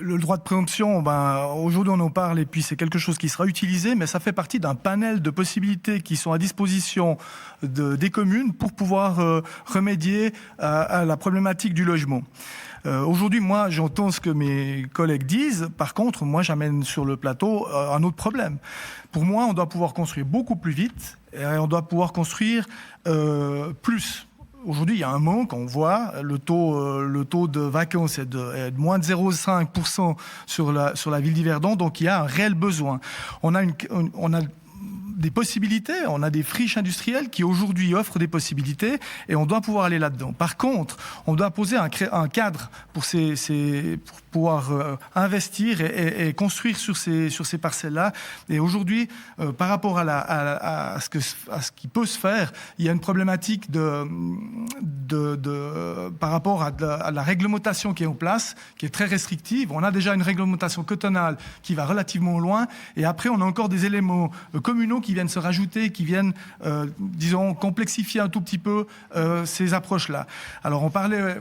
Le droit de préemption, aujourd'hui on en parle et puis c'est quelque chose qui sera utilisé, mais ça fait partie d'un panel de possibilités qui sont à disposition des communes pour pouvoir remédier à la problématique du logement. Aujourd'hui, moi, j'entends ce que mes collègues disent. Par contre, moi, j'amène sur le plateau un autre problème. Pour moi, on doit pouvoir construire beaucoup plus vite et on doit pouvoir construire plus. Aujourd'hui, il y a un manque, on voit, le taux de vacances est de moins de 0,5% sur la ville d'Yverdon, donc il y a un réel besoin. On a des possibilités, on a des friches industrielles qui aujourd'hui offrent des possibilités et on doit pouvoir aller là-dedans. Par contre, on doit poser un cadre pour pouvoir investir et construire sur ces parcelles-là. Et aujourd'hui, par rapport à ce qui peut se faire, il y a une problématique par rapport à la réglementation qui est en place, qui est très restrictive. On a déjà une réglementation cantonale qui va relativement loin et après, on a encore des éléments communaux qui viennent se rajouter, qui viennent, disons, complexifier un tout petit peu ces approches-là. Alors, on parlait,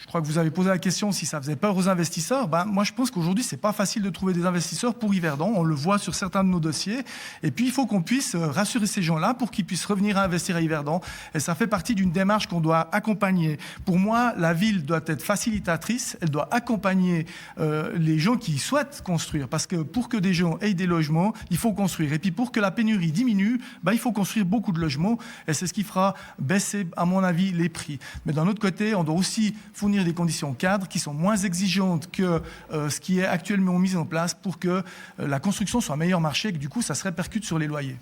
je crois que vous avez posé la question si ça faisait peur aux investisseurs. Moi, je pense qu'aujourd'hui, c'est pas facile de trouver des investisseurs pour Yverdon. On le voit sur certains de nos dossiers. Et puis, il faut qu'on puisse rassurer ces gens-là pour qu'ils puissent revenir à investir à Yverdon. Et ça fait partie d'une démarche qu'on doit accompagner. Pour moi, la ville doit être facilitatrice. Elle doit accompagner les gens qui souhaitent construire. Parce que pour que des gens aient des logements, il faut construire. Et puis, pour que la pénurie diminue, il faut construire beaucoup de logements. Et c'est ce qui fera baisser, à mon avis, les prix. Mais d'un autre côté, on doit aussi fournir des conditions cadres qui sont moins exigeantes que ce qui est actuellement mis en place pour que la construction soit un meilleur marché et que du coup, ça se répercute sur les loyers.